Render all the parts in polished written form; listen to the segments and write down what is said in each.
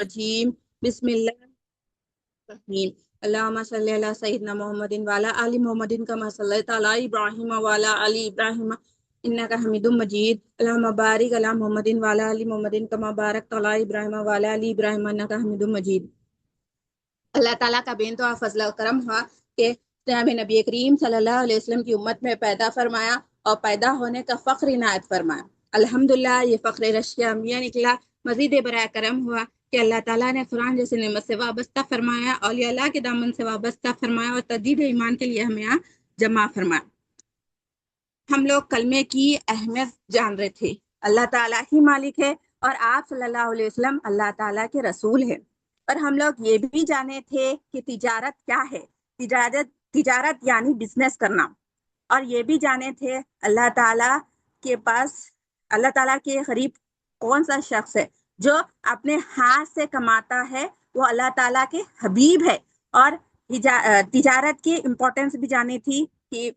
الرجیم بسم اللہ الرحمن اللہم صلی علی سیدنا محمد وعلی آل محمد کما صلیت علی ابراہیم وعلی آل ابراہیم انک حمید مجید اللہم بارک علی محمد وعلی آل محمد کما بارکت علی ابراہیم وعلی آل ابراہیم انک حمید مجید۔ اللہ تعالیٰ کا بے انتہا فضل و کرم ہوا کہ نبی کریم صلی اللہ علیہ وسلم کی امت میں پیدا فرمایا اور پیدا ہونے کا فخر عنایت فرمایا۔ الحمدللہ یہ فخر رشک امیہ نکلا۔ مزید برائے کرم ہوا کہ اللہ تعالیٰ نے قرآن جیسے نعمت سے وابستہ فرمایا، اولیاء اللہ کے دامن سے وابستہ فرمایا اور تجدید ایمان کے لیے ہمیں یہاں جمع فرمایا۔ ہم لوگ کلمے کی اہمیت جان رہے تھے۔ اللہ تعالیٰ ہی مالک ہے اور آپ صلی اللہ علیہ وسلم اللہ تعالیٰ کے رسول ہیں۔ اور ہم لوگ یہ بھی جانے تھے کہ تجارت کیا ہے، تجارت یعنی بزنس کرنا۔ اور یہ بھی جانے تھے اللہ تعالیٰ کے پاس، اللہ تعالیٰ کے قریب کون سا شخص ہے جو اپنے ہاتھ سے کماتا ہے، وہ اللہ تعالیٰ کے حبیب ہے۔ اور تجارت کی امپورٹنس بھی جانی تھی کہ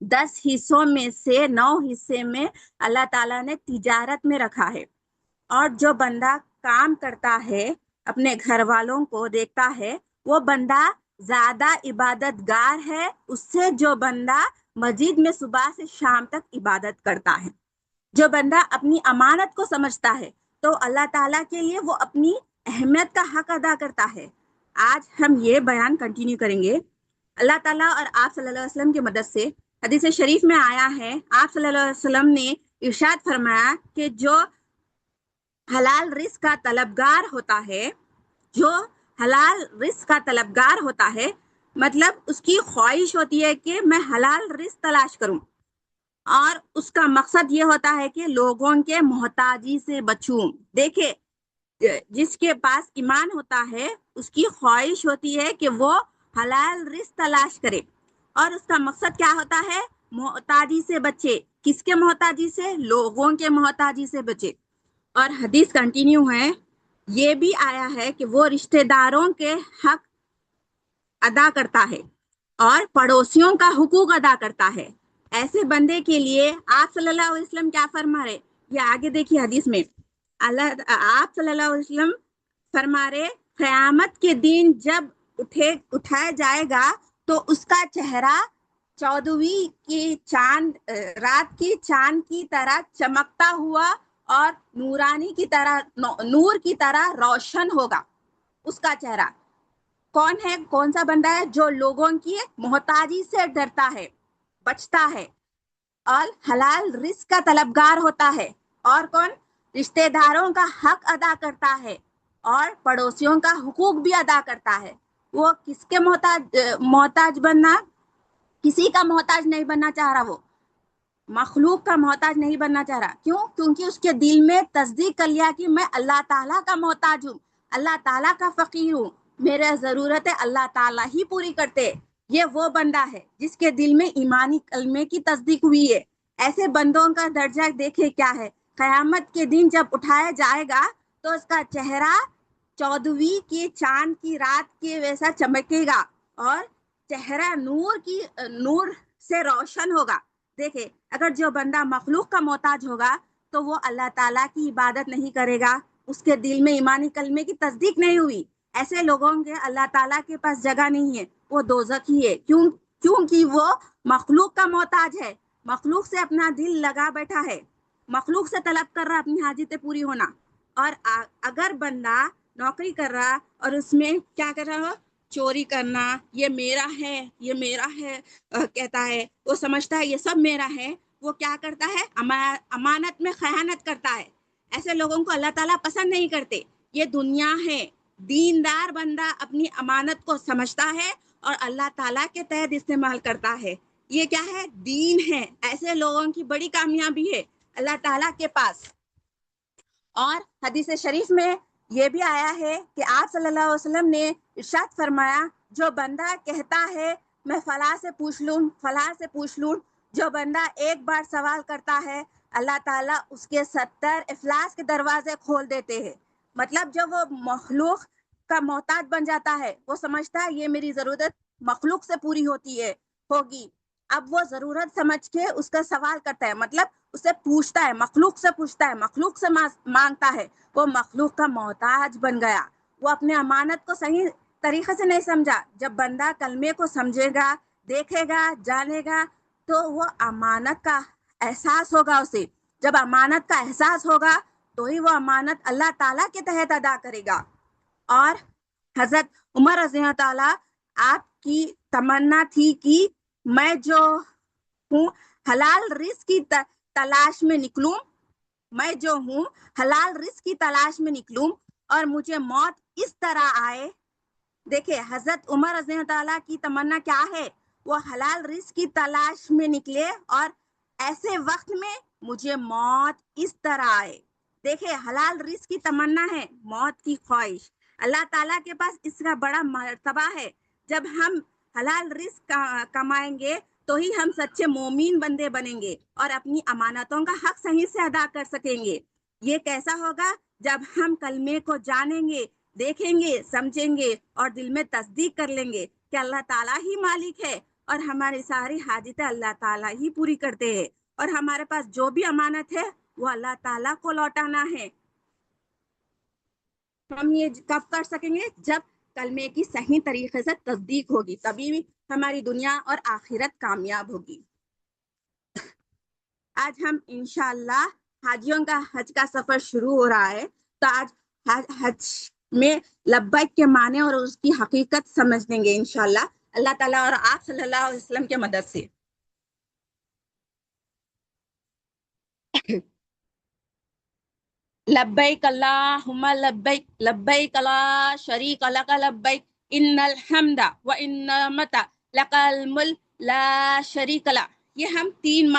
10 حصوں میں سے 9 حصے میں اللہ تعالیٰ نے تجارت میں رکھا ہے۔ اور جو بندہ کام کرتا ہے، اپنے گھر والوں کو دیکھتا ہے، وہ بندہ زیادہ عبادت گار ہے اس سے جو بندہ مسجد میں صبح سے شام تک عبادت کرتا ہے۔ جو بندہ اپنی امانت کو سمجھتا ہے تو اللہ تعالیٰ کے لیے وہ اپنی اہمیت کا حق ادا کرتا ہے۔ آج ہم یہ بیان کنٹینیو کریں گے۔ اللہ تعالیٰ اور آپ صلی اللہ علیہ وسلم کی مدد سے حدیث شریف میں آیا ہے، آپ صلی اللہ علیہ وسلم نے ارشاد فرمایا کہ جو حلال رزق کا طلبگار ہوتا ہے، جو حلال رزق کا طلبگار ہوتا ہے، مطلب اس کی خواہش ہوتی ہے کہ میں حلال رزق تلاش کروں، اور اس کا مقصد یہ ہوتا ہے کہ لوگوں کے محتاجی سے بچوں۔ دیکھیں، جس کے پاس ایمان ہوتا ہے اس کی خواہش ہوتی ہے کہ وہ حلال رزق تلاش کرے، اور اس کا مقصد کیا ہوتا ہے؟ محتاجی سے بچے۔ کس کے محتاجی سے؟ لوگوں کے محتاجی سے بچے۔ اور حدیث کنٹینیو ہے، یہ بھی آیا ہے کہ وہ رشتہ داروں کے حق ادا کرتا ہے اور پڑوسیوں کا حقوق ادا کرتا ہے۔ ایسے بندے کے لیے آپ صلی اللہ علیہ وسلم کیا فرما رہے؟ یہ آگے دیکھیے حدیث میں، آپ صلی اللہ علیہ وسلم فرما رہے قیامت کے دن جب اٹھایا جائے گا تو اس کا چہرہ 14ویں کی چاند رات کی چاند کی طرح چمکتا ہوا اور نورانی کی طرح، نور کی طرح روشن ہوگا۔ اس کا چہرہ کون ہے؟ کون سا بندہ ہے؟ جو لوگوں کی محتاجی سے ڈرتا ہے، بچتا ہے اور حلال رزق کا طلبگار ہوتا ہے۔ اور کون؟ رشتہ داروں کا حق ادا کرتا ہے اور پڑوسیوں کا حقوق بھی ادا کرتا ہے۔ وہ کس کے محتاج بننا؟ کسی کا محتاج نہیں بننا چاہ رہا، وہ مخلوق کا محتاج نہیں بننا چاہ رہا۔ کیوں؟ کیونکہ اس کے دل میں تصدیق کر لیا کہ میں اللہ تعالیٰ کا محتاج ہوں، اللہ تعالیٰ کا فقیر ہوں، میرے ضرورت ہے اللہ تعالیٰ ہی پوری کرتے۔ یہ وہ بندہ ہے جس کے دل میں ایمانی کلمے کی تصدیق ہوئی ہے۔ ایسے بندوں کا درجہ دیکھے کیا ہے۔ قیامت کے دن جب اٹھایا جائے گا تو اس کا چہرہ 14ویں کی چاند کی رات کے ویسا چمکے گا اور چہرہ نور سے روشن ہوگا۔ دیکھیں، اگر جو بندہ مخلوق کا محتاج ہوگا تو وہ اللہ تعالیٰ کی عبادت نہیں کرے گا، اس کے دل میں ایمانی کلمے کی تصدیق نہیں ہوئی۔ ایسے لوگوں کے اللہ تعالیٰ کے پاس جگہ نہیں ہے، وہ دوزخی ہے۔ کیونکہ وہ مخلوق کا محتاج ہے، مخلوق سے اپنا دل لگا بیٹھا ہے، مخلوق سے طلب کر رہا اپنی حاجتیں پوری ہونا۔ اور اگر بندہ نوکری کر رہا اور اس میں کیا کر رہا ہو؟ چوری کرنا، یہ میرا ہے، یہ میرا ہے کہتا ہے، وہ سمجھتا ہے یہ سب میرا ہے، وہ کیا کرتا ہے؟ امانت میں خیانت کرتا ہے۔ ایسے لوگوں کو اللہ تعالیٰ پسند نہیں کرتے۔ یہ دنیا ہے، دیندار بندہ اپنی امانت کو سمجھتا ہے اور اللہ تعالیٰ کے تحت استعمال کرتا ہے۔ یہ کیا ہے؟ دین ہے۔ ایسے لوگوں کی بڑی کامیابی ہے اللہ تعالیٰ کے پاس۔ اور حدیث شریف میں یہ بھی آیا ہے کہ آپ صلی اللہ علیہ وسلم نے ارشاد فرمایا، جو بندہ کہتا ہے میں فلاں سے پوچھ لوں، فلاں سے پوچھ لوں، جو بندہ ایک بار سوال کرتا ہے اللہ تعالیٰ اس کے 70 افلاس کے دروازے کھول دیتے ہیں۔ مطلب جب وہ مخلوق کا محتاج بن جاتا ہے، وہ سمجھتا ہے یہ میری ضرورت مخلوق سے پوری ہوگی، اب وہ ضرورت سمجھ کے اس کا سوال کرتا ہے، مطلب اسے پوچھتا ہے، مخلوق سے پوچھتا ہے، مخلوق سے مانگتا ہے، وہ مخلوق کا محتاج بن گیا، وہ اپنے امانت کو صحیح طریقے سے نہیں سمجھا۔ جب بندہ کلمے کو سمجھے گا، دیکھے گا، جانے گا، تو وہ امانت کا احساس ہوگا اسے۔ جب امانت کا احساس ہوگا تو ہی وہ امانت اللہ تعالیٰ کے تحت ادا کرے گا۔ اور حضرت عمر رضی اللہ تعالیٰ، آپ کی تمنا تھی کہ میں جو ہوں حلال رزق کی تلاش میں نکلوں، میں جو ہوں حلال رزق کی تلاش میں نکلوں اور مجھے موت اس طرح آئے۔ دیکھیں حضرت عمر رضی اللہ تعالیٰ کی تمنا کیا ہے، وہ حلال رزق کی تلاش میں نکلے اور ایسے وقت میں مجھے موت اس طرح آئے۔ دیکھیں حلال رزق کی تمنا ہے، موت کی خواہش۔ اللہ تعالیٰ کے پاس اس کا بڑا مرتبہ ہے۔ جب ہم حلال رزق کمائیں گے تو ہی ہم سچے مومن بندے بنیں گے اور اپنی امانتوں کا حق صحیح سے ادا کر سکیں گے۔ یہ کیسا ہوگا؟ جب ہم کلمے کو جانیں گے، دیکھیں گے، سمجھیں گے اور دل میں تصدیق کر لیں گے کہ اللہ تعالیٰ ہی مالک ہے اور ہماری ساری حاجتیں اللہ تعالیٰ ہی پوری کرتے ہیں، اور ہمارے پاس جو بھی امانت ہے وہ اللہ تعالیٰ کو لوٹانا ہے۔ ہم یہ کب کر سکیں گے؟ جب کلمے کی صحیح طریقے سے تصدیق ہوگی، تبھی ہماری دنیا اور آخرت کامیاب ہوگی۔ آج ہم انشاءاللہ حاجیوں کا حج کا سفر شروع ہو رہا ہے، تو آج حج میں لبیک کے معنی اور اس کی حقیقت سمجھ لیں گے انشاءاللہ، اللہ تعالیٰ اور آپ صلی اللہ علیہ وسلم کے مدد سے۔ لبیک اللہم لبیک، لبیک لا شریک لک لبیک، ان الحمد والنعمت لک الملک لا شریک لک۔ یہ ہم تین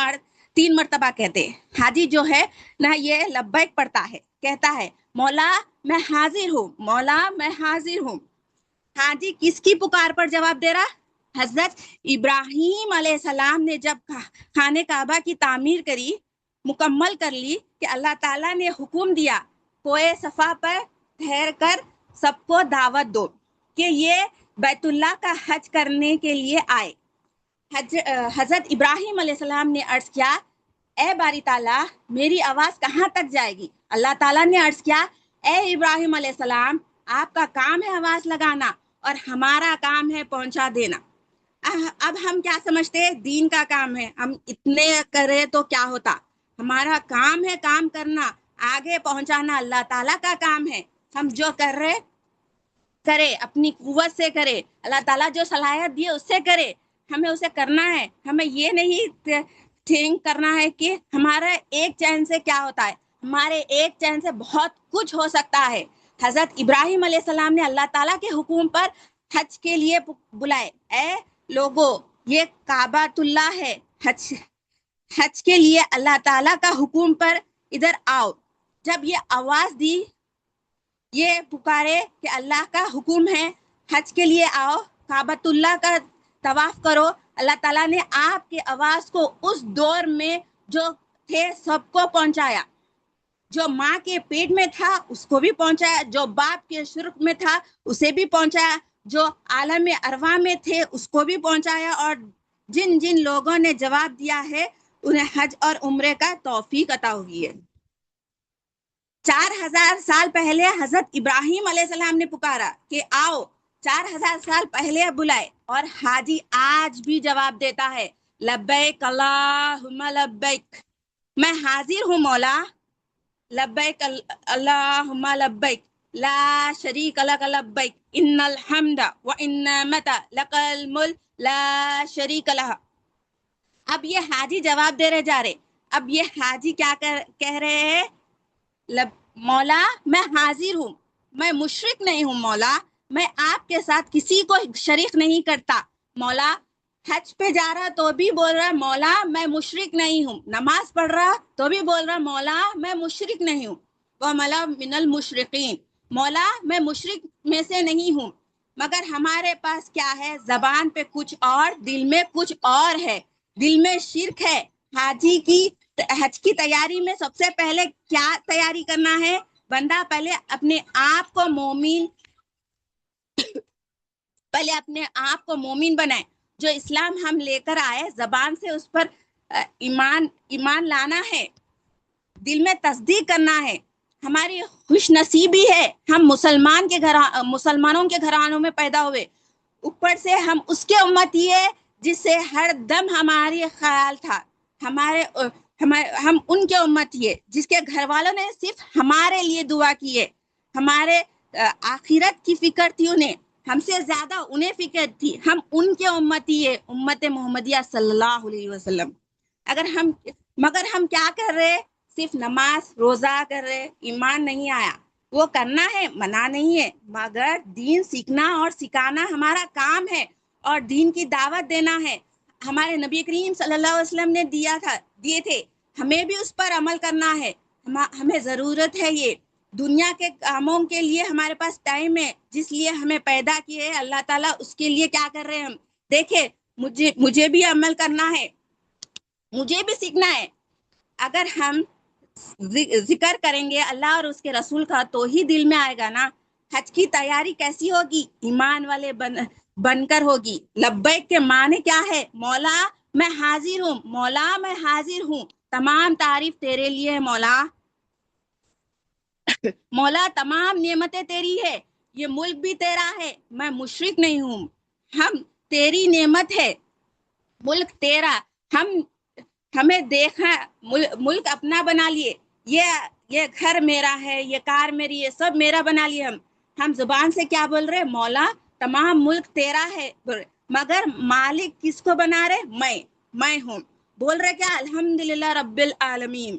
مرتبہ کہتے ہیں۔ حاجی جو ہے نہ یہ لبیک پڑھتا ہے، کہتا ہے مولا میں حاضر ہوں، مولا میں حاضر ہوں۔ حاجی کس کی پکار پر جواب دے رہا؟ حضرت ابراہیم علیہ السلام نے جب خانہ کعبہ کی تعمیر کری، مکمل کر لی، کہ اللہ تعالیٰ نے حکم دیا کوہ صفا پر ٹھہر کر سب کو دعوت دو کہ یہ بیت اللہ کا حج کرنے کے لیے آئے۔ حضرت ابراہیم علیہ السلام نے عرض کیا، اے باری تعالیٰ میری آواز کہاں تک جائے گی؟ اللہ تعالیٰ نے عرض کیا، اے ابراہیم علیہ السلام آپ کا کام ہے آواز لگانا اور ہمارا کام ہے پہنچا دینا۔ اب ہم کیا سمجھتے ہیں؟ دین کا کام ہے، ہم اتنے کرے تو کیا ہوتا؟ ہمارا کام ہے کام کرنا، آگے پہنچانا اللہ تعالیٰ کا کام ہے۔ ہم جو کر رہے کرے، اپنی قوت سے کرے، اللہ تعالیٰ جو صلاحیت دیے اس سے کرے، ہمیں اسے کرنا ہے۔ ہمیں یہ نہیں تھنک کرنا ہے کہ ہمارا ایک چین سے کیا ہوتا ہے، ہمارے ایک چین سے بہت کچھ ہو سکتا ہے۔ حضرت ابراہیم علیہ السلام نے اللہ تعالیٰ کے حکم پر حج کے لیے بلائے، اے لوگو یہ کعبۃ اللہ ہے، حج کے لیے اللہ تعالیٰ کا حکم پر ادھر آؤ۔ جب یہ آواز دی، یہ پکارے کہ اللہ کا حکم ہے حج کے لیے آؤ، کعبۃ اللہ کا طواف کرو، اللہ تعالیٰ نے آپ کی آواز کو اس دور میں جو تھے سب کو پہنچایا۔ جو ماں کے پیٹ میں تھا اس کو بھی پہنچایا، جو باپ کے شرک میں تھا اسے بھی پہنچایا، جو عالم ارواح میں تھے اس کو بھی پہنچایا، اور جن جن لوگوں نے جواب دیا ہے انہیں حج اور عمرے کا توفیق عطا ہوئی ہے۔ 4000 سال پہلے حضرت ابراہیم علیہ السلام نے پکارا کہ آؤ، 4000 سال پہلے بلائے، اور حاجی آج بھی جواب دیتا ہے لبیک اللہم لبیک، میں حاضر ہوں مولا، لبیک اللہم لبیک لا شریک لک لبیک، ان الحمد والنعمت لک الملک لا شریک لک۔ اب یہ حاجی جواب دے رہے جا رہے، اب یہ حاجی کیا کہہ رہے ہیں؟ مولا میں حاضر ہوں، میں مشرک نہیں ہوں مولا، میں آپ کے ساتھ کسی کو شریک نہیں کرتا مولا۔ حج پہ جا رہا تو بھی بول رہا مولا میں مشرک نہیں ہوں، نماز پڑھ رہا تو بھی بول رہا مولا میں مشرک نہیں ہوں، وَمَا مِنَ الْمُشْرِقِينَ، مولا میں مشرک میں سے نہیں ہوں۔ مگر ہمارے پاس کیا ہے؟ زبان پہ کچھ اور، دل میں کچھ اور ہے، دل میں شرک ہے۔ حاجی کی حج کی تیاری میں سب سے پہلے کیا تیاری کرنا ہے؟ بندہ پہلے اپنے آپ کو مومن بنائے۔ جو اسلام ہم لے کر آئے زبان سے اس پر ایمان لانا ہے، دل میں تصدیق کرنا ہے. ہماری خوش نصیبی ہے ہم مسلمانوں کے گھرانوں میں پیدا ہوئے. اوپر سے ہم اس کے امتی ہے جس سے ہر دم ہماری خیال تھا. ہم ان کے امتی ہے جس کے گھر والوں نے صرف ہمارے لیے دعا کی ہے. ہمارے آخرت کی فکر تھی انہیں، ہم سے زیادہ انہیں فکر تھی. ہم ان کے امتی ہے، امت محمدیہ صلی اللہ علیہ وسلم. مگر ہم کیا کر رہے؟ صرف نماز روزہ کر رہے، ایمان نہیں آیا. وہ کرنا ہے، منع نہیں ہے، مگر دین سیکھنا اور سکھانا ہمارا کام ہے، اور دین کی دعوت دینا ہے. ہمارے نبی کریم صلی اللہ علیہ وسلم نے دیے تھے، ہمیں بھی اس پر عمل کرنا ہے. ہمیں ضرورت ہے یہ دنیا کے کاموں کے لیے. ہمارے پاس ٹائم ہے جس لیے ہمیں پیدا کیے اللہ تعالیٰ، اس کے لیے کیا کر رہے ہیں ہم دیکھیں. مجھے بھی عمل کرنا ہے، مجھے بھی سیکھنا ہے. اگر ہم ذکر کریں گے اللہ اور اس کے رسول کا تو ہی دل میں آئے گا نا. حج کی تیاری کیسی ہوگی؟ ایمان والے بن کر ہوگی. لبیک کے معنی کیا ہے؟ مولا میں حاضر ہوں، مولا میں حاضر ہوں، تمام تعریف تیرے لیے ہے مولا. مولا تمام نعمتیں تیری ہے، یہ ملک بھی تیرا ہے، میں مشرک نہیں ہوں. ہم تیری نعمت ہے، ملک تیرا. ہمیں دیکھا ملک اپنا بنا لیے، یہ گھر میرا ہے، یہ کار میری ہے، سب میرا بنا لیے. ہم زبان سے کیا بول رہے؟ مولا تمام ملک تیرا ہے، مگر مالک کس کو بنا رہے؟ میں ہوں. بول رہے کیا؟ الحمدللہ رب العالمین،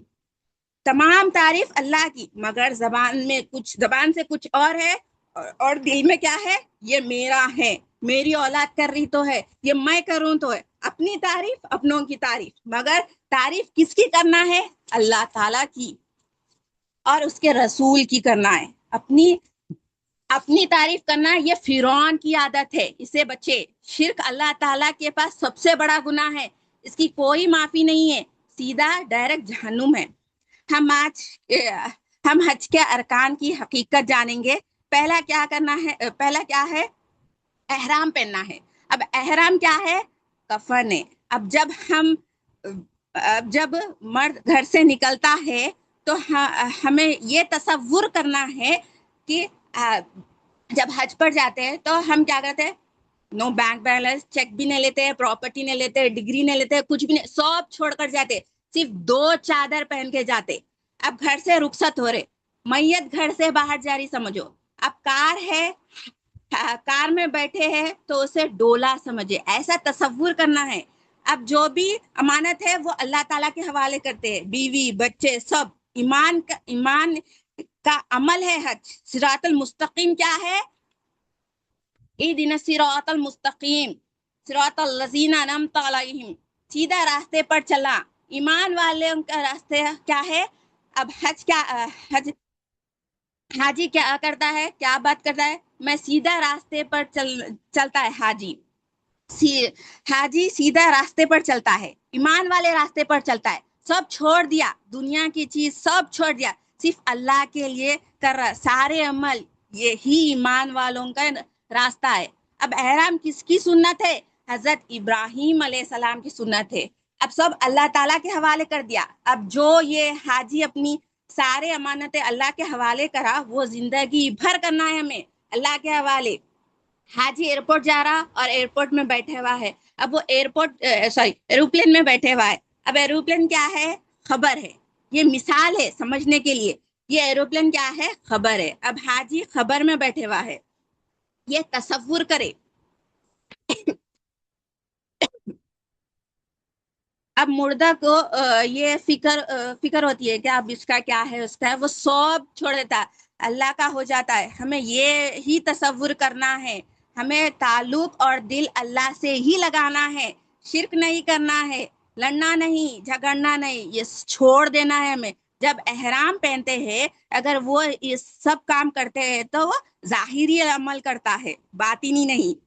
تمام تعریف اللہ کی، مگر زبان سے کچھ اور ہے اور دل میں کیا ہے؟ یہ میرا ہے، میری اولاد کر رہی تو ہے، یہ میں کروں تو ہے. اپنی تعریف، اپنوں کی تعریف، مگر تعریف کس کی کرنا ہے؟ اللہ تعالیٰ کی اور اس کے رسول کی کرنا ہے. اپنی تعریف کرنا یہ فرعون کی عادت ہے، اسے بچے. شرک اللہ تعالیٰ کے پاس سب سے بڑا گناہ ہے، اس کی کوئی معافی نہیں ہے، سیدھا ڈائریکٹ جہنم ہے. ہم حج کے ارکان کی حقیقت جانیں گے. پہلا کیا ہے؟ احرام پہننا ہے. اب احرام کیا ہے؟ کفن ہے. اب جب مرد گھر سے نکلتا ہے تو ہمیں یہ تصور کرنا ہے کہ جب حج پر جاتے ہیں تو ہم کیا کرتے ہیں؟ نو بینک بیلنس، چیک بھی نہیں لیتے، پراپرٹی نہیں لیتے، ڈگری نہیں لیتے، کچھ بھی نہیں، سب چھوڑ کر جاتے، صرف 2 چادر پہن کے جاتے. اب گھر سے رخصت ہو رہے، میت گھر سے باہر جا رہی سمجھو. اب کار میں بیٹھے ہیں تو اسے ڈولا سمجھے، ایسا تصور کرنا ہے. اب جو بھی امانت ہے وہ اللہ تعالیٰ کے حوالے کرتے ہیں، بیوی بچے سب. ایمان کا عمل ہے حج. صراط المستقیم کیا ہے؟ اہدنا الصراط المستقیم صراط الذین انعمت علیہم، سیدھا راستے پر چلا. ایمان والوں کا راستے کیا ہے؟ اب حاجی کیا کرتا ہے؟ کیا بات کرتا ہے؟ میں سیدھا راستے پر چلتا ہے حاجی سیدھا راستے پر چلتا ہے، ایمان والے راستے پر چلتا ہے. سب چھوڑ دیا، دنیا کی چیز سب چھوڑ دیا، صرف اللہ کے لیے کر رہا سارے عمل. یہی ایمان والوں کا راستہ ہے. اب احرام کس کی سنت ہے؟ حضرت ابراہیم علیہ السلام کی سنت ہے. اب سب اللہ تعالیٰ کے حوالے کر دیا. اب جو یہ حاجی اپنی سارے امانتیں اللہ کے حوالے کرا، وہ زندگی بھر کرنا ہے ہمیں اللہ کے حوالے. حاجی ایئرپورٹ جا رہا اور ایئرپورٹ میں بیٹھے ہوا ہے. اب وہ ایروپلین میں بیٹھے ہوا ہے. اب ایروپلین کیا ہے؟ خبر ہے، یہ مثال ہے سمجھنے کے لیے. یہ ایروپلین کیا ہے؟ خبر ہے. اب حاجی خبر میں بیٹھے ہوا ہے، یہ تصور کرے. اب مردہ کو یہ فکر ہوتی ہے کہ اب اس کا کیا ہے، اس کا ہے، وہ سب چھوڑ دیتا ہے، اللہ کا ہو جاتا ہے. ہمیں یہ ہی تصور کرنا ہے، ہمیں تعلق اور دل اللہ سے ہی لگانا ہے، شرک نہیں کرنا ہے، لڑنا نہیں، جھگڑنا نہیں، یہ چھوڑ دینا ہے ہمیں. جب احرام پہنتے ہیں اگر وہ یہ سب کام کرتے ہیں تو وہ ظاہری عمل کرتا ہے، باطنی نہیں.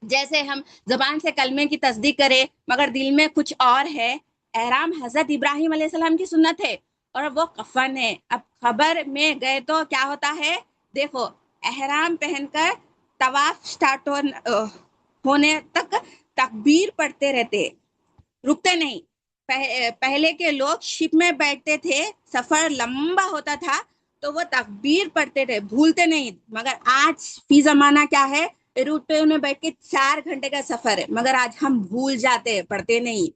جیسے ہم زبان سے کلمے کی تصدیق کرے مگر دل میں کچھ اور ہے. احرام حضرت ابراہیم علیہ السلام کی سنت ہے اور وہ کفن ہے. اب خبر میں گئے تو کیا ہوتا ہے؟ دیکھو احرام پہن کر طواف سٹارٹ ہونے تک تکبیر پڑھتے رہتے, رکتے نہیں. پہلے کے لوگ شپ میں بیٹھتے تھے, سفر لمبا ہوتا تھا تو وہ تکبیر پڑھتے تھے, بھولتے نہیں. مگر آج فی زمانہ کیا ہے, ایروپلین میں بیٹھ کے 4 گھنٹے کا سفر ہے, مگر آج ہم بھول جاتے, پڑھتے نہیں.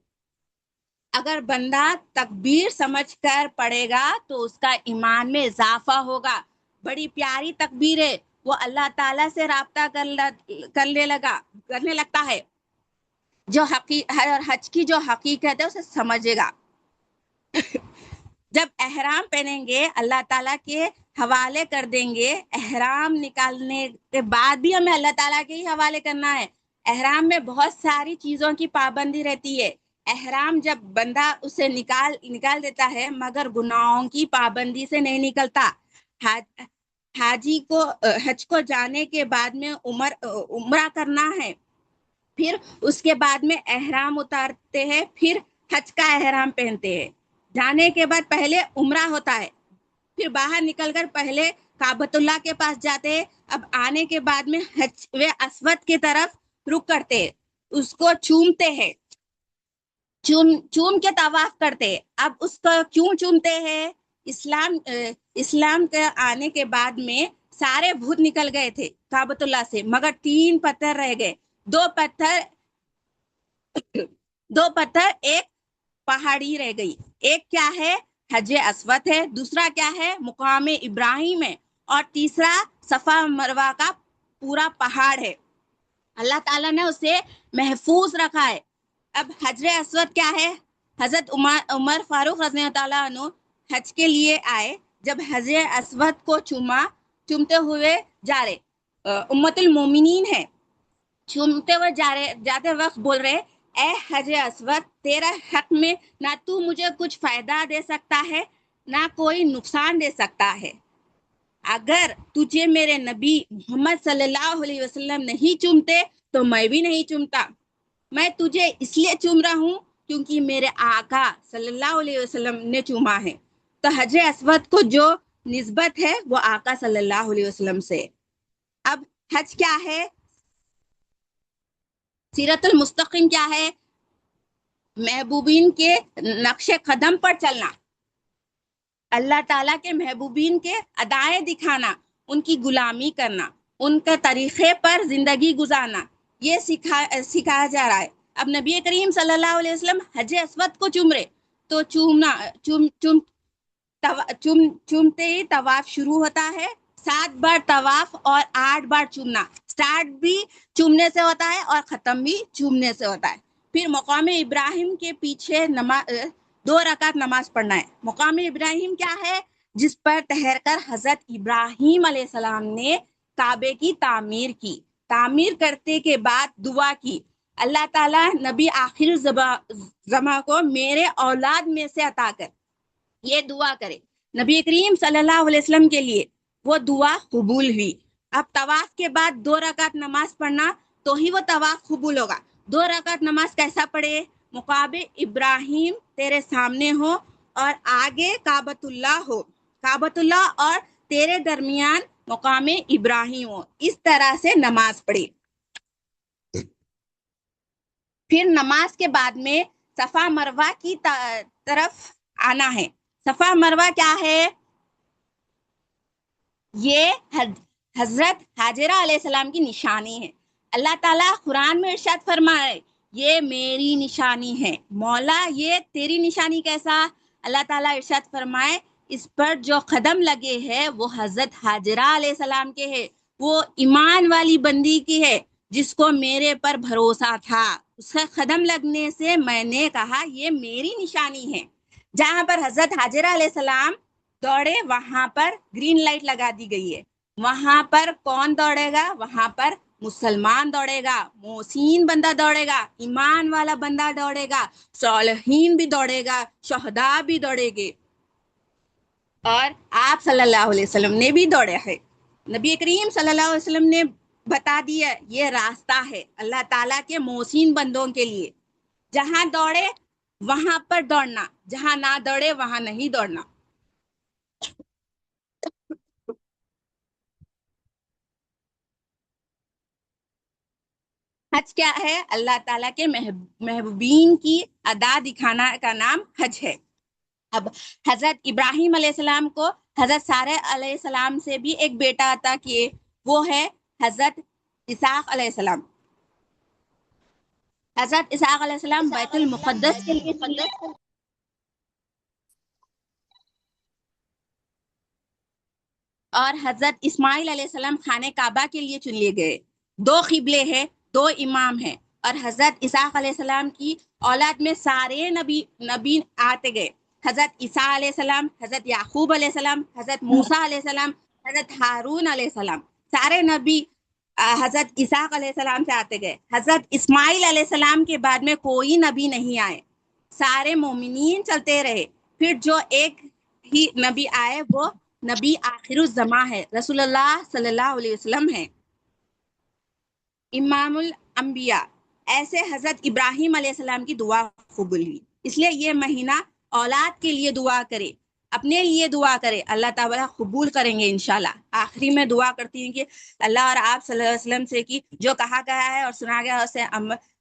اگر بندہ تکبیر سمجھ کر پڑھے گا تو اس کا ایمان میں اضافہ ہوگا. بڑی پیاری تکبیر ہے, وہ اللہ تعالیٰ سے رابطہ کرنے لگتا ہے. جو حج کی جو حقیقت ہے اسے سمجھے گا. جب احرام پہنیں گے اللہ تعالیٰ کے حوالے کر دیں گے. احرام نکالنے کے بعد بھی ہمیں اللہ تعالیٰ کے ہی حوالے کرنا ہے. احرام میں بہت ساری چیزوں کی پابندی رہتی ہے. احرام جب بندہ اسے نکال دیتا ہے مگر گناہوں کی پابندی سے نہیں نکلتا. حاجی کو حج کو جانے کے بعد میں عمرہ کرنا ہے, پھر اس کے بعد میں احرام اتارتے ہیں, پھر حج کا احرام پہنتے ہیں. جانے کے بعد پہلے عمرہ ہوتا ہے, پھر باہر نکل کر پہلے کعبۃ اللہ کے پاس جاتے ہیں. اب آنے کے بعد میں حجر اسود کی طرف رخ کرتے ہیں, اس کو چومتے ہیں, چوم کے طواف کرتے. اب اس کو کیوں چومتے ہیں؟ اسلام کے آنے کے بعد میں سارے بھوت نکل گئے تھے کعبۃ اللہ سے, مگر 3 پتھر رہ گئے. 2 پتھر ایک پہاڑی رہ گئی. ایک کیا ہے؟ حجر اسود ہے. دوسرا کیا ہے؟ مقام ابراہیم ہے. اور تیسرا صفا مروہ کا پورا پہاڑ ہے. اللہ تعالیٰ نے اسے محفوظ رکھا ہے. اب حجر اسود کیا ہے؟ حضرت عمر فاروق رضی اللہ تعالیٰ عنہ حج کے لیے آئے. جب حجر اسود کو چومتے ہوئے جا رہے, امت المومنین ہے, چومتے ہوئے جاتے وقت بول رہے, اے حجر اسود, تیرا حق میں نہ تو مجھے کچھ فائدہ دے سکتا ہے نہ کوئی نقصان دے سکتا ہے. اگر تجھے میرے نبی محمد صلی اللہ علیہ وسلم نہیں چومتے تو میں بھی نہیں چومتا. میں تجھے اس لیے چوم رہا ہوں کیونکہ میرے آقا صلی اللہ علیہ وسلم نے چوما ہے. تو حجر اسود کو جو نسبت ہے وہ آقا صلی اللہ علیہ وسلم سے. اب حج کیا ہے؟ سیرت المستقیم کیا ہے؟ محبوبین کے نقش قدم پر چلنا, اللہ تعالیٰ کے محبوبین کے ادائیں دکھانا, ان کی غلامی کرنا, ان کے طریقے پر زندگی گزارنا, یہ سکھایا جا رہا ہے. اب نبی کریم صلی اللہ علیہ وسلم حجر اسود کو چوم رہے تو چومتے ہی طواف شروع ہوتا ہے. 7 بار طواف اور 8 بار چومنا. سٹارٹ بھی چومنے سے ہوتا ہے اور ختم بھی چومنے سے ہوتا ہے. پھر مقام ابراہیم کے پیچھے 2 رکعت نماز پڑھنا ہے. مقام ابراہیم کیا ہے؟ جس پر ٹھہر کر حضرت ابراہیم علیہ السلام نے کعبے کی تعمیر کی. تعمیر کرتے کے بعد دعا کی, اللہ تعالیٰ نبی آخر زمان کو میرے اولاد میں سے عطا کر. یہ دعا کرے نبی کریم صلی اللہ علیہ وسلم کے لیے. وہ دعا قبول ہوئی. اب طواف کے بعد 2 رکعت نماز پڑھنا تو ہی وہ طواف قبول ہوگا. 2 رکعت نماز کیسا پڑھے؟ مقام ابراہیم تیرے سامنے ہو اور آگے کعبۃ اللہ ہو, کعبۃ اللہ اور تیرے درمیان مقام ابراہیم ہو, اس طرح سے نماز پڑھے. پھر نماز کے بعد میں صفا مروہ کی طرف آنا ہے. صفا مروہ کیا ہے؟ یہ حضرت حاجرہ علیہ السلام کی نشانی ہے. اللہ تعالیٰ قرآن میں ارشاد فرمائے, یہ میری نشانی ہے. مولا یہ تیری نشانی کیسا؟ اللہ تعالیٰ ارشاد فرمائے, اس پر جو قدم لگے ہیں وہ حضرت حاجرہ علیہ السلام کے ہیں. وہ ایمان والی بندی کی ہے جس کو میرے پر بھروسہ تھا. اس کا قدم لگنے سے میں نے کہا یہ میری نشانی ہے. جہاں پر حضرت حاجرہ علیہ السلام دوڑے وہاں پر گرین لائٹ لگا دی گئی ہے. وہاں پر کون دوڑے گا؟ وہاں پر مسلمان دوڑے گا, محسن بندہ دوڑے گا, ایمان والا بندہ دوڑے گا, صالحین بھی دوڑے گا, شہداء بھی دوڑے گے, اور آپ صلی اللہ علیہ وسلم نے بھی دوڑے ہے. نبی کریم صلی اللہ علیہ وسلم نے بتا دیا یہ راستہ ہے اللہ تعالیٰ کے محسن بندوں کے لیے. جہاں دوڑے وہاں پر دوڑنا, جہاں نہ دوڑے وہاں نہیں دوڑنا. حج کیا ہے؟ اللہ تعالیٰ کے محبوبین کی ادا دکھانا کا نام حج ہے۔ اب حضرت ابراہیم علیہ السلام کو حضرت سارہ علیہ السلام سے بھی ایک بیٹا عطا کیے، وہ ہے حضرت اسحاق علیہ السلام۔ حضرت اسحاق علیہ السلام بیت المقدس کے لیے چنے، اور حضرت اسماعیل علیہ السلام خانہ کعبہ کے لیے چن لیے گئے۔ دو قبلے ہیں، دو امام ہیں، اور حضرت اسحاق علیہ السلام کی اولاد میں سارے نبی آتے گئے۔ حضرت عیسیٰ علیہ السلام، حضرت یعقوب علیہ السلام، حضرت موسیٰ علیہ السلام، حضرت ہارون علیہ السلام، سارے نبی حضرت اسحاق علیہ السلام سے آتے گئے۔ حضرت اسماعیل علیہ السلام کے بعد میں کوئی نبی نہیں آئے، سارے مومنین چلتے رہے۔ پھر جو ایک ہی نبی آئے، وہ نبی آخر الزماں ہے، رسول اللہ صلی اللہ علیہ وسلم ہے، امام الانبیاء۔ ایسے حضرت ابراہیم علیہ السلام کی دعا قبول ہوئی۔ اس لیے یہ مہینہ اولاد کے لیے دعا کرے، اپنے لیے دعا کرے، اللہ تعالیٰ قبول کریں گے انشاءاللہ۔ آخری میں دعا کرتی ہوں کہ اللہ اور آپ صلی اللہ علیہ وسلم سے کہ جو کہا گیا ہے اور سنا گیا ہے اسے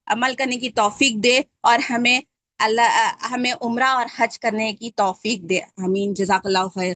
عمل کرنے کی توفیق دے، اور ہمیں عمرہ اور حج کرنے کی توفیق دے۔ آمین، جزاک اللہ خیر۔